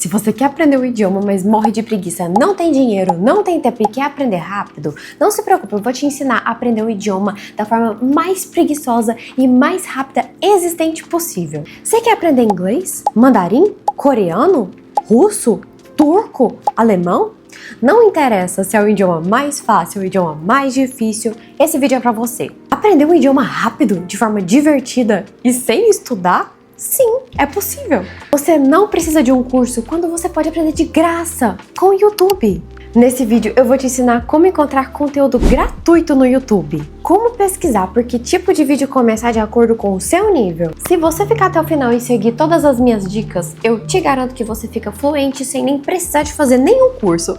Se você quer aprender o idioma, mas morre de preguiça, não tem dinheiro, não tem tempo e quer aprender rápido, não se preocupe, eu vou te ensinar a aprender o idioma da forma mais preguiçosa e mais rápida existente possível. Você quer aprender inglês, mandarim, coreano, russo, turco, alemão? Não interessa se é o idioma mais fácil ou o idioma mais difícil, esse vídeo é pra você. Aprender um idioma rápido, de forma divertida e sem estudar? Sim, é possível. Você não precisa de um curso quando você pode aprender de graça com o YouTube. Nesse vídeo eu vou te ensinar como encontrar conteúdo gratuito no YouTube. Como pesquisar por que tipo de vídeo começar de acordo com o seu nível. Se você ficar até o final e seguir todas as minhas dicas, eu te garanto que você fica fluente sem nem precisar de fazer nenhum curso.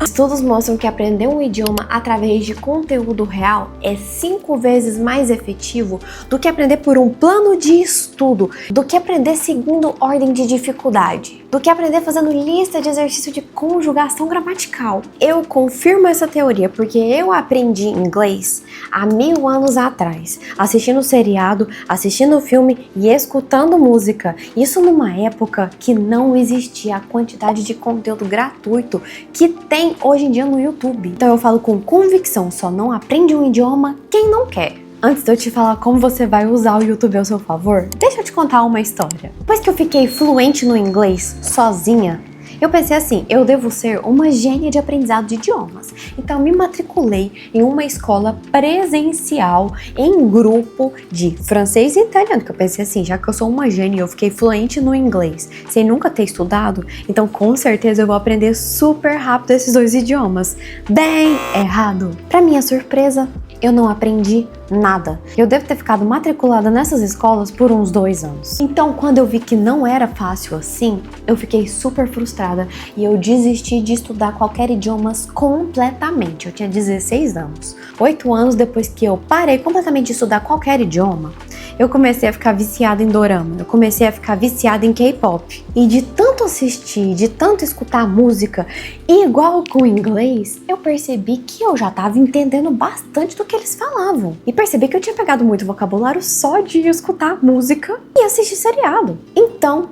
Estudos mostram que aprender um idioma através de conteúdo real é 5 vezes mais efetivo do que aprender por um plano de estudo, do que aprender segundo ordem de dificuldade, do que aprender fazendo lista de exercício de conjugação gramatical. Eu confirmo essa teoria porque eu aprendi inglês há 1000 anos atrás, assistindo seriado, assistindo filme e escutando música. Isso numa época que não existia a quantidade de conteúdo gratuito que tem hoje em dia no YouTube. Então eu falo com convicção, só não aprende um idioma quem não quer. Antes de eu te falar como você vai usar o YouTube ao seu favor, deixa eu te contar uma história. Depois que eu fiquei fluente no inglês, sozinha, eu pensei assim, eu devo ser uma gênia de aprendizado de idiomas. Então eu me matriculei em uma escola presencial, em grupo de francês e italiano. Que eu pensei assim, já que eu sou uma gênia e eu fiquei fluente no inglês, sem nunca ter estudado, então com certeza eu vou aprender super rápido esses dois idiomas. Bem errado! Pra minha surpresa, eu não aprendi nada. Eu devo ter ficado matriculada nessas escolas por uns 2 anos. Então, quando eu vi que não era fácil assim, eu fiquei super frustrada e eu desisti de estudar qualquer idioma completamente. Eu tinha 16 anos. 8 anos depois que eu parei completamente de estudar qualquer idioma, eu comecei a ficar viciada em dorama, eu comecei a ficar viciada em K-pop. E de tanto assistir, de tanto escutar música, igual com o inglês, eu percebi que eu já estava entendendo bastante do que eles falavam. E percebi que eu tinha pegado muito vocabulário só de escutar música e assistir seriado. Então,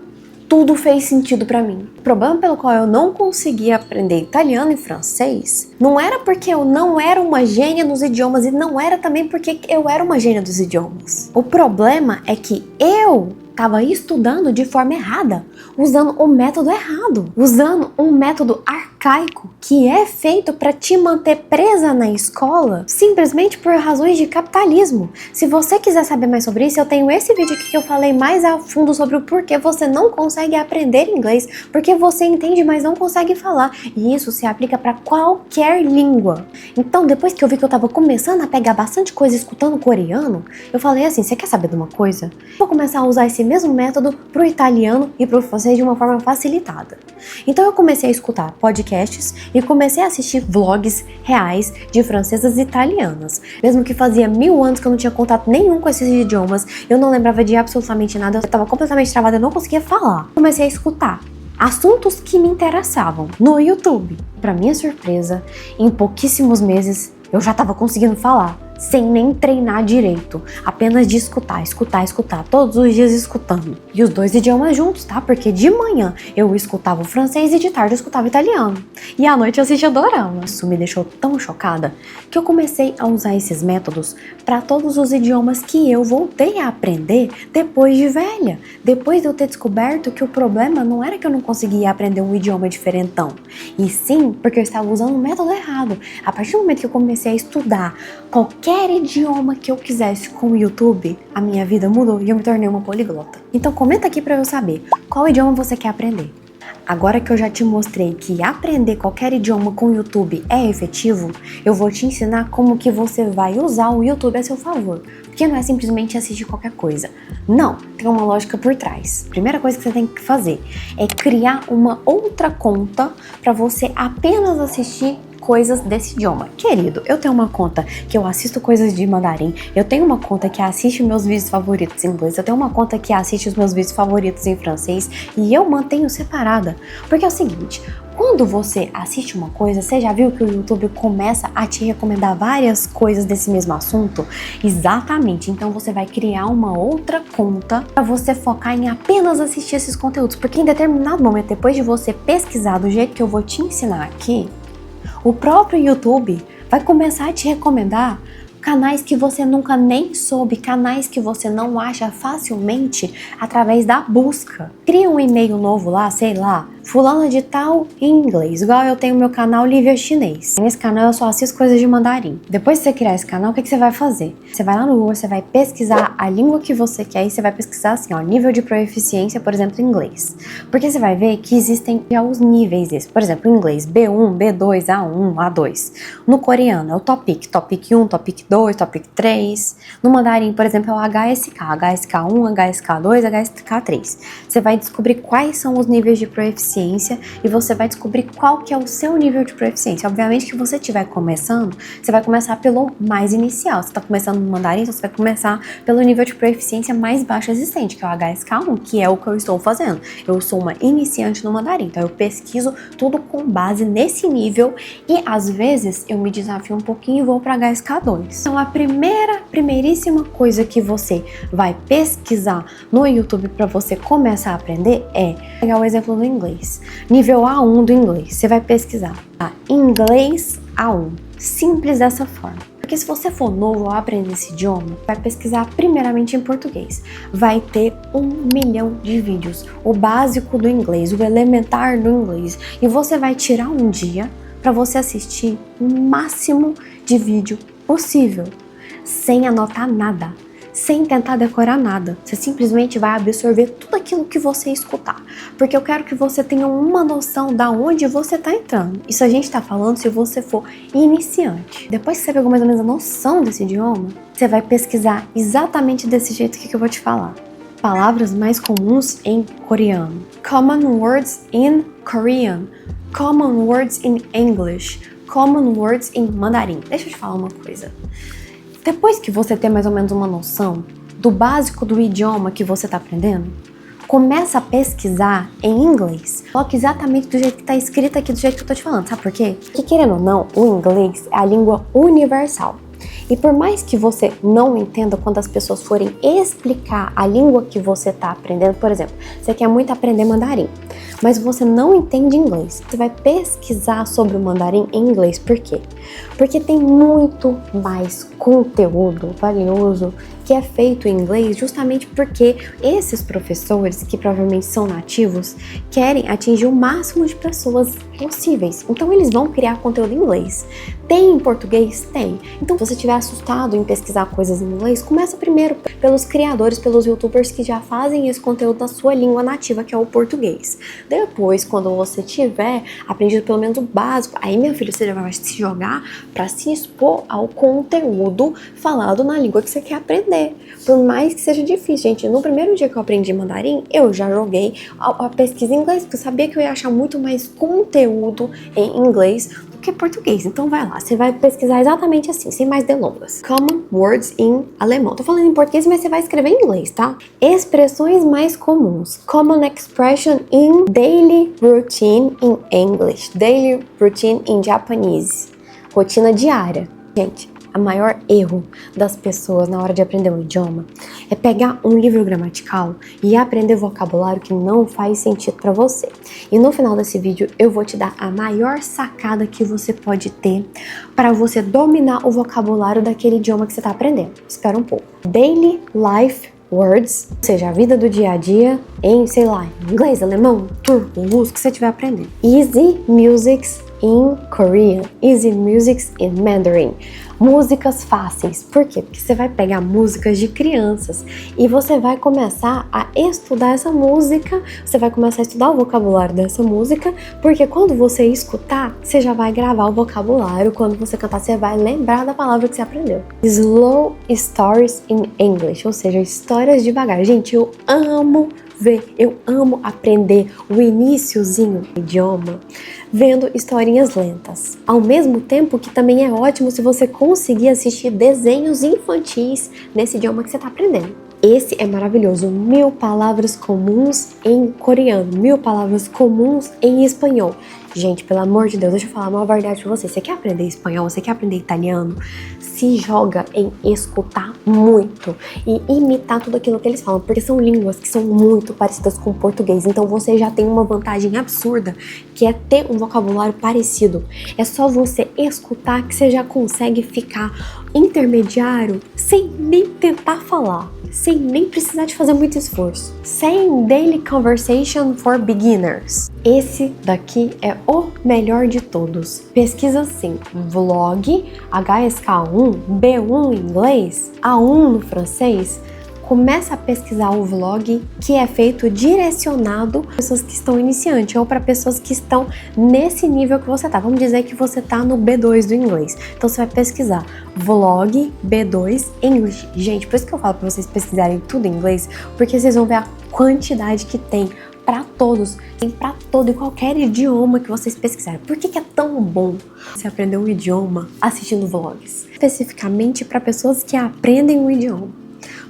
tudo fez sentido pra mim. O problema pelo qual eu não conseguia aprender italiano e francês não era porque eu não era uma gênia nos idiomas e não era também porque eu era uma gênia dos idiomas. O problema é que eu estava estudando de forma errada, usando o método errado, usando um método arcaico que é feito para te manter presa na escola simplesmente por razões de capitalismo. Se você quiser saber mais sobre isso, eu tenho esse vídeo aqui que eu falei mais a fundo sobre o porquê você não consegue aprender inglês, porque você entende, mas não consegue falar, e isso se aplica para qualquer língua. Então, depois que eu vi que eu estava começando a pegar bastante coisa escutando coreano, eu falei assim, você quer saber de uma coisa? Vou começar a usar esse mesmo método pro italiano e pro francês de uma forma facilitada. Então eu comecei a escutar podcasts e comecei a assistir vlogs reais de francesas e italianas. Mesmo que fazia 1000 anos que eu não tinha contato nenhum com esses idiomas, eu não lembrava de absolutamente nada, eu estava completamente travada, eu não conseguia falar. Comecei a escutar assuntos que me interessavam no YouTube. Para minha surpresa, em pouquíssimos meses eu já estava conseguindo falar, sem nem treinar direito, apenas de escutar, todos os dias escutando. E os dois idiomas juntos, tá? Porque de manhã eu escutava o francês e de tarde eu escutava o italiano. E à noite eu assistia dorama. Isso me deixou tão chocada que eu comecei a usar esses métodos para todos os idiomas que eu voltei a aprender depois de velha. Depois de eu ter descoberto que o problema não era que eu não conseguia aprender um idioma diferentão, e sim porque eu estava usando o método errado. A partir do momento que eu comecei a estudar qualquer idioma que eu quisesse com o YouTube, a minha vida mudou e eu me tornei uma poliglota. Então comenta aqui pra eu saber qual idioma você quer aprender. Agora que eu já te mostrei que aprender qualquer idioma com o YouTube é efetivo, eu vou te ensinar como que você vai usar o YouTube a seu favor. Porque não é simplesmente assistir qualquer coisa. Não, tem uma lógica por trás. Primeira coisa que você tem que fazer é criar uma outra conta para você apenas assistir coisas desse idioma. Querido, eu tenho uma conta que eu assisto coisas de mandarim, eu tenho uma conta que assiste meus vídeos favoritos em inglês, eu tenho uma conta que assiste os meus vídeos favoritos em francês e eu mantenho separada. Porque é o seguinte, quando você assiste uma coisa, você já viu que o YouTube começa a te recomendar várias coisas desse mesmo assunto? Exatamente, então você vai criar uma outra conta para você focar em apenas assistir esses conteúdos, porque em determinado momento, depois de você pesquisar do jeito que eu vou te ensinar aqui, o próprio YouTube vai começar a te recomendar canais que você nunca nem soube, canais que você não acha facilmente através da busca. Cria um e-mail novo lá, sei lá, fulana de tal em inglês, igual eu tenho meu canal Lívia Chinês. Nesse canal eu só assisto coisas de mandarim. Depois de você criar esse canal, o que você vai fazer? Você vai lá no Google, você vai pesquisar a língua que você quer e você vai pesquisar assim, ó, nível de proficiência, por exemplo, em inglês. Porque você vai ver que existem já os níveis desses. Por exemplo, em inglês, B1, B2, A1, A2. No coreano é o Topic 1, Topic 2, Topic 3. No mandarim, por exemplo, é o HSK, HSK1, HSK2, HSK3. Você vai descobrir quais são os níveis de proficiência e você vai descobrir qual que é o seu nível de proficiência. Obviamente que você estiver começando, você vai começar pelo mais inicial. Você está começando no mandarim, então você vai começar pelo nível de proficiência mais baixo existente, que é o HSK1, que é o que eu estou fazendo. Eu sou uma iniciante no mandarim, então eu pesquiso tudo com base nesse nível e às vezes eu me desafio um pouquinho e vou para HSK2. Então a primeiríssima coisa que você vai pesquisar no YouTube para você começar a aprender é pegar o exemplo do inglês. Nível A1 do inglês, você vai pesquisar, tá? Inglês A1, simples dessa forma. Porque se você for novo a aprender esse idioma, vai pesquisar primeiramente em português. Vai ter 1 milhão de vídeos, o básico do inglês, o elementar do inglês. E você vai tirar um dia para você assistir o máximo de vídeo possível, sem anotar nada, sem tentar decorar nada. Você simplesmente vai absorver tudo aquilo que você escutar. Porque eu quero que você tenha uma noção da onde você está entrando. Isso a gente está falando se você for iniciante. Depois que você pegou mais ou menos a noção desse idioma, você vai pesquisar exatamente desse jeito que eu vou te falar. Palavras mais comuns em coreano. Common words in Korean. Common words in English. Common words in mandarim. Deixa eu te falar uma coisa. Depois que você tem mais ou menos uma noção do básico do idioma que você está aprendendo, começa a pesquisar em inglês. Coloque exatamente do jeito que está escrito aqui, do jeito que eu tô te falando. Sabe por quê? Porque, querendo ou não, o inglês é a língua universal. E por mais que você não entenda quando as pessoas forem explicar a língua que você está aprendendo, por exemplo, você quer muito aprender mandarim, mas você não entende inglês, você vai pesquisar sobre o mandarim em inglês. Por quê? Porque tem muito mais conteúdo valioso que é feito em inglês, justamente porque esses professores, que provavelmente são nativos, querem atingir o máximo de pessoas possíveis. Então eles vão criar conteúdo em inglês. Tem em português? Tem. Então, se você estiver assustado em pesquisar coisas em inglês, começa primeiro pelos criadores, pelos youtubers que já fazem esse conteúdo na sua língua nativa, que é o português. Depois, quando você tiver aprendido pelo menos o básico, aí, meu filho, você já vai se jogar para se expor ao conteúdo falado na língua que você quer aprender. Por mais que seja difícil, gente. No primeiro dia que eu aprendi mandarim, eu já joguei a pesquisa em inglês, porque eu sabia que eu ia achar muito mais conteúdo em inglês do que português. Então vai lá, você vai pesquisar exatamente assim, sem mais delongas. Common words in alemão. Tô falando em português, mas você vai escrever em inglês, tá? Expressões mais comuns. Common expression in daily routine in English. Daily routine in Japanese. Rotina diária. Gente, o maior erro das pessoas na hora de aprender um idioma é pegar um livro gramatical e aprender vocabulário que não faz sentido para você. E no final desse vídeo eu vou te dar a maior sacada que você pode ter para você dominar o vocabulário daquele idioma que você está aprendendo. Espera um pouco. Daily life words, ou seja, a vida do dia a dia em, sei lá, inglês, alemão, turco, russo, que você estiver aprendendo. Easy musics in Korean, easy musics in Mandarin. Músicas fáceis. Por quê? Porque você vai pegar músicas de crianças e você vai começar a estudar essa música, você vai começar a estudar o vocabulário dessa música, porque quando você escutar, você já vai gravar o vocabulário, quando você cantar, você vai lembrar da palavra que você aprendeu. Slow stories in English, ou seja, histórias devagar. Gente, eu amo ver, eu amo aprender o iniciozinho do idioma vendo historinhas lentas. Ao mesmo tempo que também é ótimo se você conseguir assistir desenhos infantis nesse idioma que você está aprendendo. Esse é maravilhoso, 1000 palavras comuns em coreano, 1000 palavras comuns em espanhol. Gente, pelo amor de Deus, deixa eu falar uma verdade pra você. Você quer aprender espanhol, você quer aprender italiano? Se joga em escutar muito e imitar tudo aquilo que eles falam, porque são línguas que são muito parecidas com o português. Então você já tem uma vantagem absurda, que é ter um vocabulário parecido. É só você escutar que você já consegue ficar intermediário sem nem tentar falar, sem nem precisar de fazer muito esforço. Sem Daily Conversation for Beginners. Esse daqui é o melhor de todos. Pesquisa assim, vlog, HSK1, B1 em inglês, A1 no francês. Começa a pesquisar o vlog que é feito direcionado para pessoas que estão iniciantes ou para pessoas que estão nesse nível que você tá. Vamos dizer que você tá no B2 do inglês. Então você vai pesquisar vlog B2 English. Gente, por isso que eu falo para vocês pesquisarem tudo em inglês, porque vocês vão ver a quantidade que tem para todos, tem para todo e qualquer idioma que vocês pesquisarem. Por que é tão bom você aprender um idioma assistindo vlogs? Especificamente para pessoas que aprendem um idioma.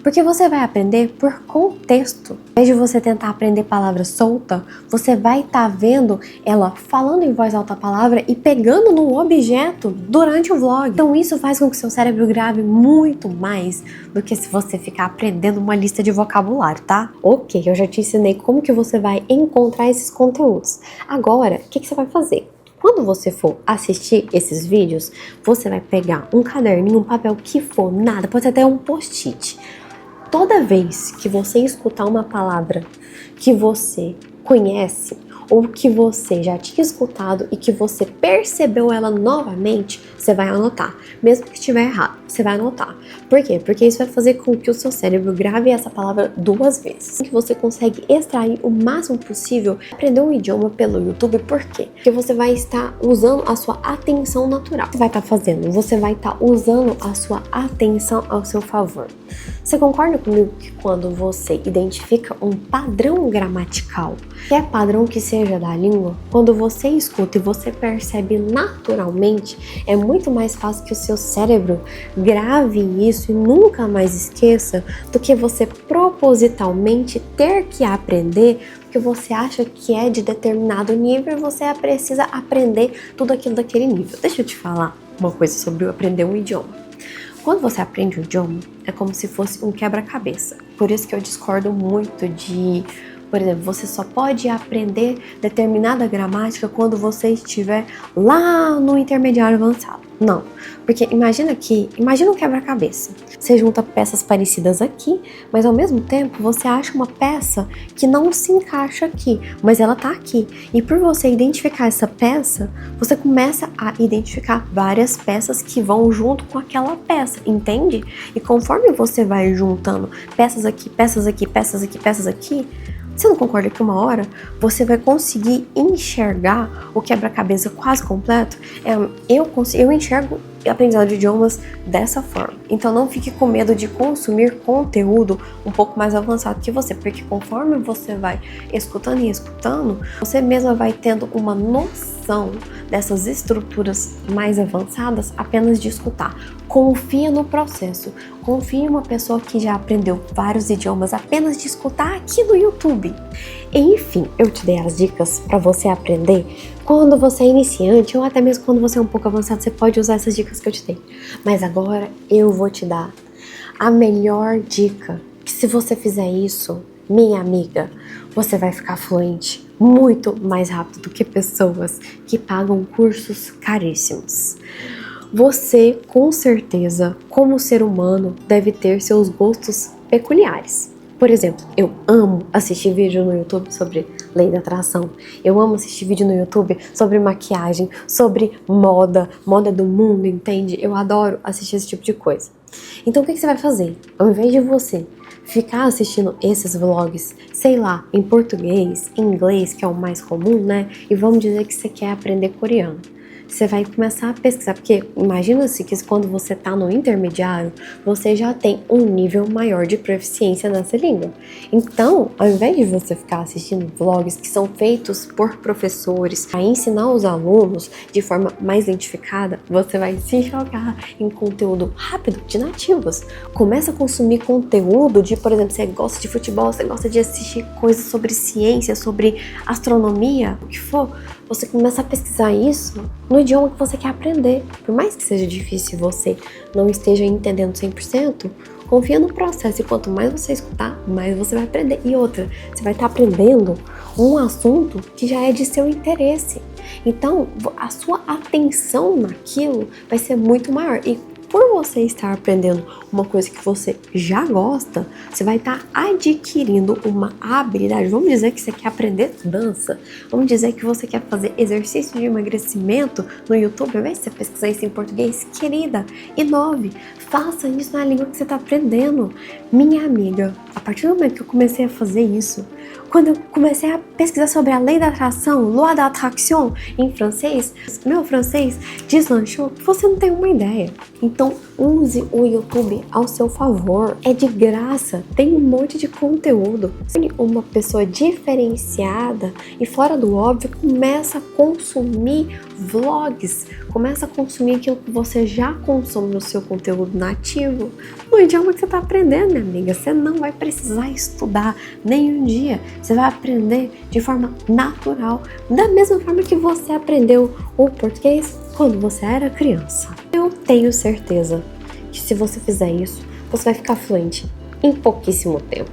Porque você vai aprender por contexto. Ao invés de você tentar aprender palavra solta, você vai estar vendo ela falando em voz alta a palavra e pegando no objeto durante o vlog. Então isso faz com que seu cérebro grave muito mais do que se você ficar aprendendo uma lista de vocabulário, tá? Ok, eu já te ensinei como que você vai encontrar esses conteúdos. Agora, o que você vai fazer? Quando você for assistir esses vídeos, você vai pegar um caderninho, um papel que for, nada, pode ser até um post-it. Toda vez que você escutar uma palavra que você conhece ou que você já tinha escutado e que você percebeu ela novamente, você vai anotar. Mesmo que estiver errado, você vai anotar. Por quê? Porque isso vai fazer com que o seu cérebro grave essa palavra 2 vezes. Que você consegue extrair o máximo possível, aprender um idioma pelo YouTube. Por quê? Porque você vai estar usando a sua atenção natural. O que você vai estar fazendo? Você vai estar usando a sua atenção ao seu favor. Você concorda comigo que quando você identifica um padrão gramatical, que é padrão que seja da língua, quando você escuta e você percebe naturalmente, é muito mais fácil que o seu cérebro grave isso e nunca mais esqueça do que você propositalmente ter que aprender porque você acha que é de determinado nível e você precisa aprender tudo aquilo daquele nível. Deixa eu te falar uma coisa sobre aprender um idioma. Quando você aprende um idioma, é como se fosse um quebra-cabeça. Por isso que eu discordo muito de, por exemplo, você só pode aprender determinada gramática quando você estiver lá no intermediário avançado. Não, porque imagina um quebra-cabeça. Você junta peças parecidas aqui, mas ao mesmo tempo você acha uma peça que não se encaixa aqui, mas ela tá aqui. E por você identificar essa peça, você começa a identificar várias peças que vão junto com aquela peça, entende? E conforme você vai juntando peças aqui, peças aqui, peças aqui, peças aqui, você não concorda que uma hora você vai conseguir enxergar o quebra-cabeça quase completo? Eu enxergo aprendizado de idiomas dessa forma. Então não fique com medo de consumir conteúdo um pouco mais avançado que você, porque conforme você vai escutando e escutando, você mesma vai tendo uma noção dessas estruturas mais avançadas apenas de escutar. Confia no processo. Confia em uma pessoa que já aprendeu vários idiomas apenas de escutar aqui no YouTube. Enfim, eu te dei as dicas para você aprender. Quando você é iniciante ou até mesmo quando você é um pouco avançado, você pode usar essas dicas que eu te dei. Mas agora eu vou te dar a melhor dica, que se você fizer isso, minha amiga, você vai ficar fluente muito mais rápido do que pessoas que pagam cursos caríssimos. Você, com certeza, como ser humano, deve ter seus gostos peculiares. Por exemplo, eu amo assistir vídeo no YouTube sobre lei da atração. Eu amo assistir vídeo no YouTube sobre maquiagem, sobre moda do mundo, entende? Eu adoro assistir esse tipo de coisa. Então o que você vai fazer? Ao invés de você ficar assistindo esses vlogs, sei lá, em português, em inglês, que é o mais comum, né? E vamos dizer que você quer aprender coreano. você vai começar a pesquisar, porque imagina-se que quando você tá no intermediário, você já tem um nível maior de proficiência nessa língua. Então, ao invés de você ficar assistindo vlogs que são feitos por professores para ensinar os alunos de forma mais identificada, você vai se jogar em conteúdo rápido de nativos. Começa a consumir conteúdo de, por exemplo, você gosta de futebol, você gosta de assistir coisas sobre ciência, sobre astronomia, o que for, você começa a pesquisar isso no idioma que você quer aprender. Por mais que seja difícil e você não esteja entendendo 100%, confia no processo e quanto mais você escutar, mais você vai aprender. E outra, você vai estar aprendendo um assunto que já é de seu interesse. Então, a sua atenção naquilo vai ser muito maior. E por você estar aprendendo uma coisa que você já gosta, você vai estar adquirindo uma habilidade. Vamos dizer que você quer aprender dança. Vamos dizer que você quer fazer exercício de emagrecimento no YouTube. Ao invés de você pesquisar isso em português, querida, inove. Faça isso na língua que você está aprendendo. Minha amiga, a partir do momento que eu comecei a fazer isso, quando eu comecei a pesquisar sobre a lei da atração, loi d'attraction, em francês, meu francês deslanchou que você não tem uma ideia. Então, use o YouTube ao seu favor. É de graça, tem um monte de conteúdo. Uma pessoa diferenciada e fora do óbvio, começa a consumir vlogs, começa a consumir aquilo que você já consome no seu conteúdo nativo, no idioma que você está aprendendo, minha amiga. Você não vai precisar estudar nenhum dia. Você vai aprender de forma natural, da mesma forma que você aprendeu o português quando você era criança. Eu tenho certeza que se você fizer isso, você vai ficar fluente em pouquíssimo tempo.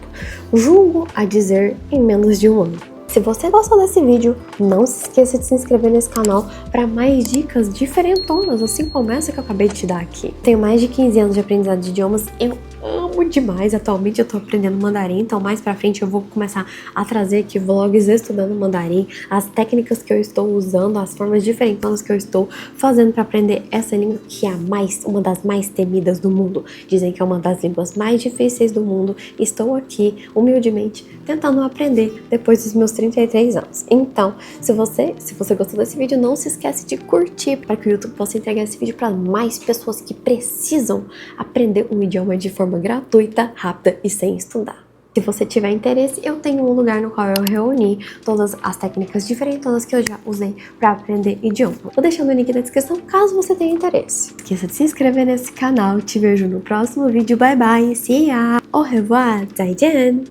Julgo a dizer em menos de um ano. Se você gostou desse vídeo, não se esqueça de se inscrever nesse canal para mais dicas diferentonas, assim como essa que eu acabei de te dar aqui. Tenho mais de 15 anos de aprendizado de idiomas, eu amo demais. Atualmente eu tô aprendendo mandarim, então mais pra frente eu vou começar a trazer aqui vlogs estudando mandarim, as técnicas que eu estou usando, as formas diferentes que eu estou fazendo para aprender essa língua que é uma das mais temidas do mundo. Dizem que é uma das línguas mais difíceis do mundo. Estou aqui, humildemente, tentando aprender depois dos meus 33 anos. Então, se você gostou desse vídeo, não se esquece de curtir para que o YouTube possa entregar esse vídeo para mais pessoas que precisam aprender um idioma de forma gratuita, rápida e sem estudar. Se você tiver interesse, eu tenho um lugar no qual eu reuni todas as técnicas diferentes que eu já usei para aprender idioma. Vou deixando o link na descrição caso você tenha interesse. Não esqueça de se inscrever nesse canal. Te vejo no próximo vídeo. Bye bye. See ya. Au revoir. 再见.